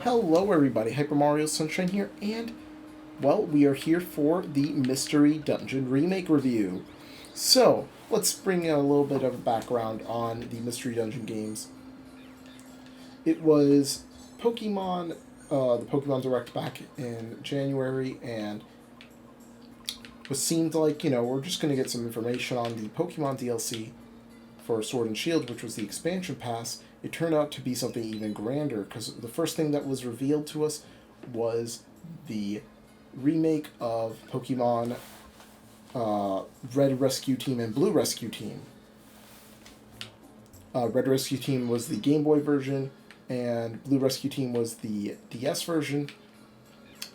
Hello everybody, Hyper Mario Sunshine here, and, well, we are here for the Mystery Dungeon Remake review. So, let's bring in a little bit of background on the Mystery Dungeon games. It was Pokemon, the Pokemon Direct back in January, and it seemed like, we're just going to get some information on the Pokemon DLC for Sword and Shield, which was the expansion pass. It turned out to be something even grander because the first thing that was revealed to us was the remake of Pokemon Red Rescue Team and Blue Rescue Team. Red Rescue Team was the Game Boy version, and Blue Rescue Team was the DS version.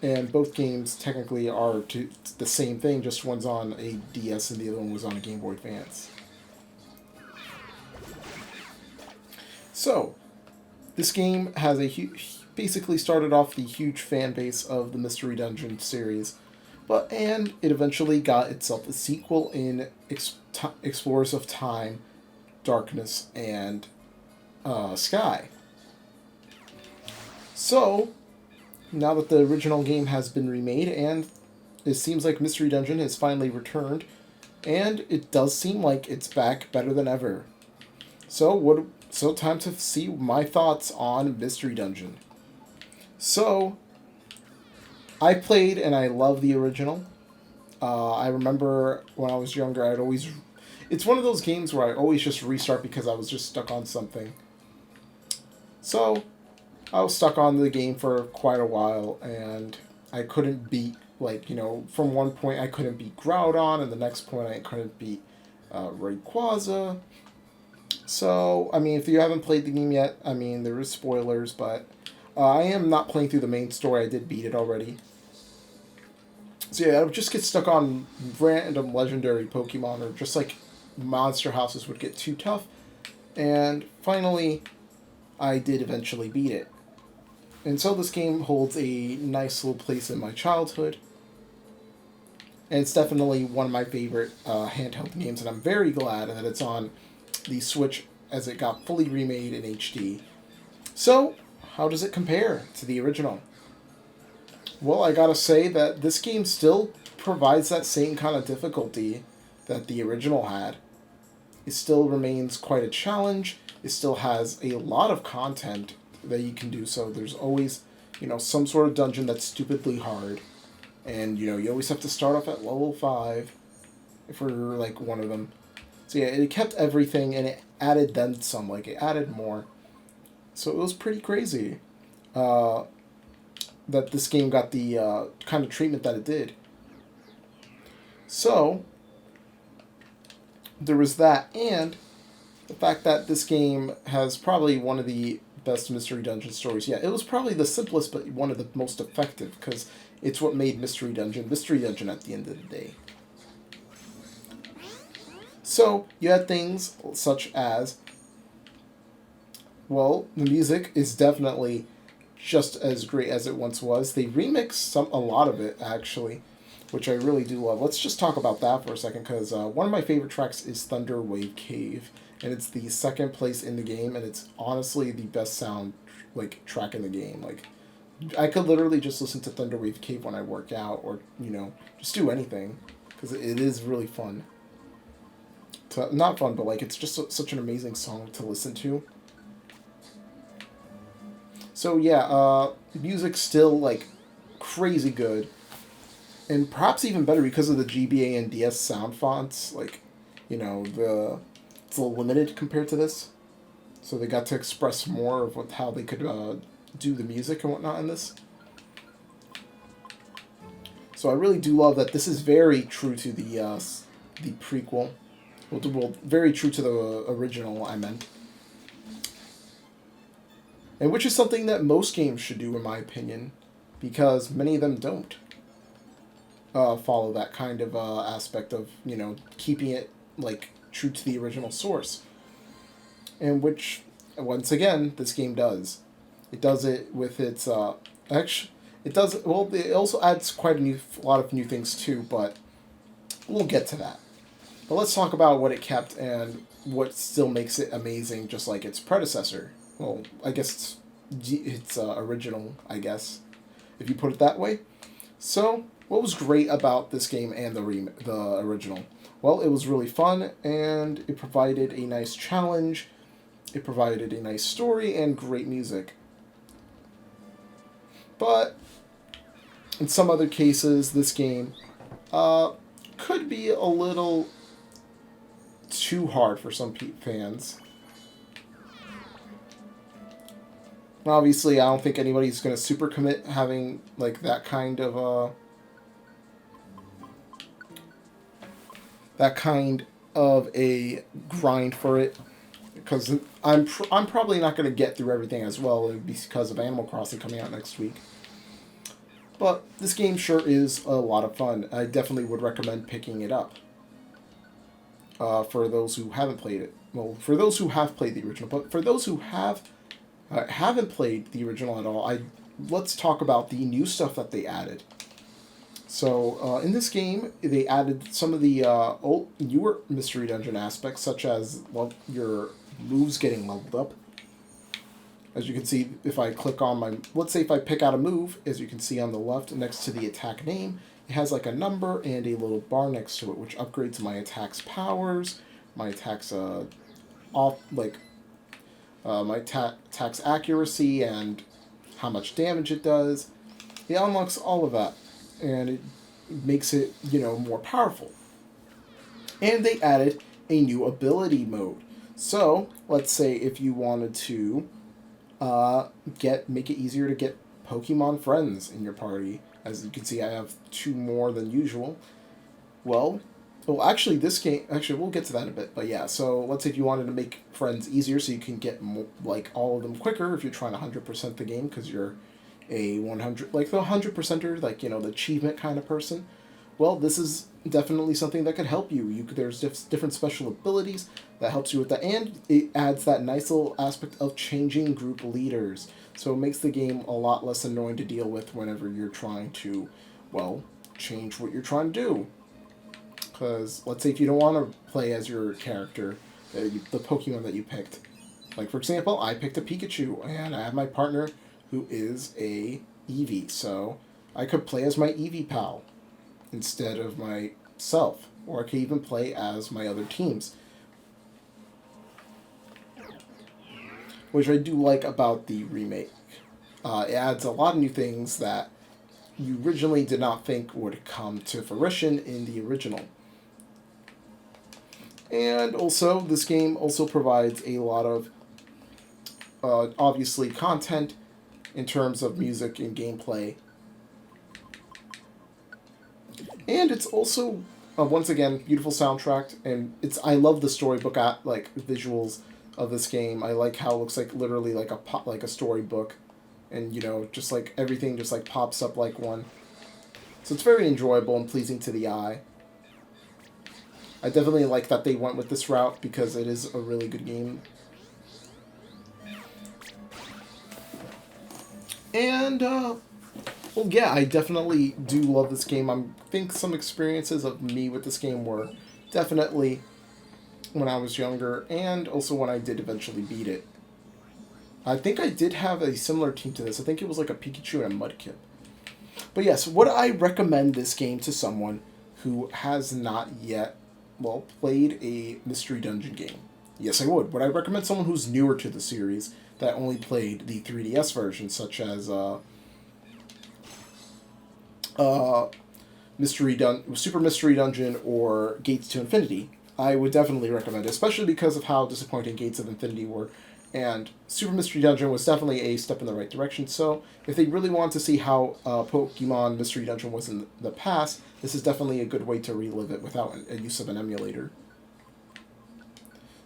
And both games technically are the same thing, just one's on a DS and the other one was on a Game Boy Advance. So, this game has basically started off the huge fan base of the Mystery Dungeon series, and it eventually got itself a sequel in Explorers of Time, Darkness, and Sky. So, now that the original game has been remade, and it seems like Mystery Dungeon has finally returned, and it does seem like it's back better than ever. So time to see my thoughts on Mystery Dungeon. So, I played and I love the original. I remember when I was younger, I'd always... It's one of those games where I always just restart because I was just stuck on something. So, I was stuck on the game for quite a while, and I couldn't beat, from one point I couldn't beat Groudon, and the next point I couldn't beat Rayquaza. So, if you haven't played the game yet, there is spoilers, but I am not playing through the main story. I did beat it already. So yeah, I would just get stuck on random legendary Pokemon, or just like monster houses would get too tough. And finally, I did eventually beat it. And so this game holds a nice little place in my childhood. And it's definitely one of my favorite handheld games, and I'm very glad that it's on the Switch as it got fully remade in HD. So, how does it compare to the original? Well, I gotta say that this game still provides that same kind of difficulty that the original had. It still remains quite a challenge. It still has a lot of content that you can do. So there's always, some sort of dungeon that's stupidly hard. And, you always have to start off at level 5 for, one of them. So yeah, it kept everything, and it added then some. It added more. So it was pretty crazy that this game got the kind of treatment that it did. So, there was that, and the fact that this game has probably one of the best Mystery Dungeon stories. Yeah, it was probably the simplest, but one of the most effective, because it's what made Mystery Dungeon at the end of the day. So, you had things such as, well, the music is definitely just as great as it once was. They remixed a lot of it, actually, which I really do love. Let's just talk about that for a second, because one of my favorite tracks is Thunder Wave Cave, and it's the second place in the game, and it's honestly the best sound, track in the game. I could literally just listen to Thunder Wave Cave when I work out, or, just do anything, because it is really fun. Not fun, but it's just such an amazing song to listen to. So yeah, music's still crazy good, and perhaps even better because of the GBA and DS sound fonts. It's a little limited compared to this, so they got to express more of how they could do the music and whatnot in this. So I really do love that this is very true to the prequel. Well, very true to the original, I meant. And which is something that most games should do, in my opinion, because many of them don't follow that kind of aspect of, keeping it, true to the original source. And which, once again, this game does. It does it with its, it also adds quite a lot of new things, too, but we'll get to that. But let's talk about what it kept and what still makes it amazing, just like its predecessor. Well, I guess it's its original, I guess, if you put it that way. So, what was great about this game and the original? Well, it was really fun, and it provided a nice challenge. It provided a nice story and great music. But in some other cases, this game could be a little too hard for some fans. Obviously, I don't think anybody's going to super commit having like that kind of a grind for it, because I'm probably not going to get through everything as well because of Animal Crossing coming out next week. But this game sure is a lot of fun. I definitely would recommend picking it up. For those who haven't played it. Well, for those who have played the original, but for those who haven't played the original at all, let's talk about the new stuff that they added. So in this game, they added some of the newer Mystery Dungeon aspects, such as your moves getting leveled up. As you can see, if I click on let's say if I pick out a move, as you can see on the left next to the attack name, it has like a number and a little bar next to it, which upgrades my attack's powers, my attack's attack's accuracy, and how much damage it does. It unlocks all of that, and it makes it, more powerful. And they added a new ability mode. So, let's say if you wanted to make it easier to get Pokemon friends in your party. As you can see, I have 2 more than usual. Well, actually, this game... Actually, we'll get to that in a bit. But yeah, so let's say if you wanted to make friends easier so you can get all of them quicker if you're trying to 100% the game because you're a 100... Like the 100%er, the achievement kind of person. Well, this is definitely something that could help you. There's different special abilities that helps you with that, and it adds that nice little aspect of changing group leaders. So it makes the game a lot less annoying to deal with whenever you're trying to, change what you're trying to do. Because let's say if you don't want to play as your character, the Pokemon that you picked. Like, for example, I picked a Pikachu, and I have my partner who is a Eevee. So I could play as my Eevee pal instead of myself. Or I could even play as my other teams. Which I do like about the remake. It adds a lot of new things that you originally did not think would come to fruition in the original. And also, this game also provides a lot of, obviously, content in terms of music and gameplay. And it's also, once again, beautiful soundtrack, and I love the storybook visuals of this game. I like how it looks like literally like a storybook, and just like everything just like pops up like one. So it's very enjoyable and pleasing to the eye. I definitely like that they went with this route because it is a really good game. And I definitely do love this game. I think some experiences of me with this game were definitely when I was younger, and also when I did eventually beat it. I think I did have a similar team to this. I think it was like a Pikachu and a Mudkip. But yes, would I recommend this game to someone who has not yet, played a Mystery Dungeon game? Yes, I would. Would I recommend someone who's newer to the series that only played the 3DS version, such as Super Mystery Dungeon or Gates to Infinity? I would definitely recommend it, especially because of how disappointing Gates of Infinity were. And Super Mystery Dungeon was definitely a step in the right direction. So if they really want to see how Pokemon Mystery Dungeon was in the past, this is definitely a good way to relive it without a use of an emulator.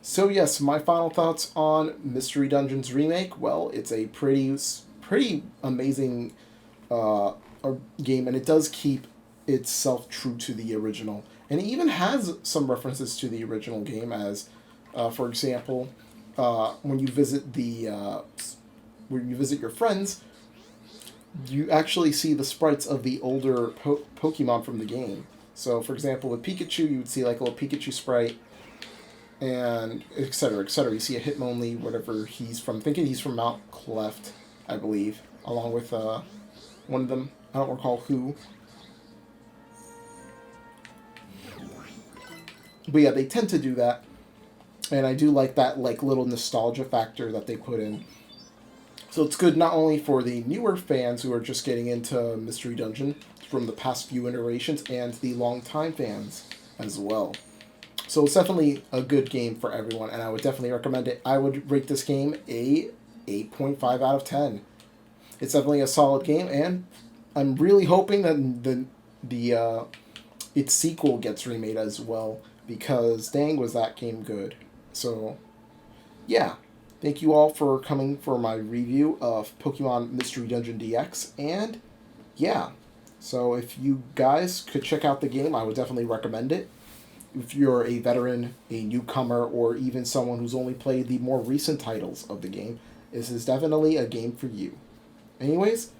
So yes, my final thoughts on Mystery Dungeon's remake. Well, it's a pretty amazing game, and it does keep itself true to the original. And it even has some references to the original game, as, for example, when you visit your friends, you actually see the sprites of the older Pokemon from the game. So, for example, with Pikachu, you would see like a little Pikachu sprite, and etc., etc. You see a Hitmonlee, whatever he's from. Thinking he's from Mount Cleft, I believe, along with one of them. I don't recall who. But yeah, they tend to do that. And I do like that like little nostalgia factor that they put in. So it's good not only for the newer fans who are just getting into Mystery Dungeon from the past few iterations, and the longtime fans as well. So it's definitely a good game for everyone, and I would definitely recommend it. I would rate this game a 8.5 out of 10. It's definitely a solid game, and I'm really hoping that the its sequel gets remade as well, because dang was that game good. So yeah, thank you all for coming for my review of Pokemon Mystery Dungeon DX, and yeah, so if you guys could check out the game, I would definitely recommend it. If you're a veteran, a newcomer, or even someone who's only played the more recent titles of the game, this is definitely a game for you. Anyways,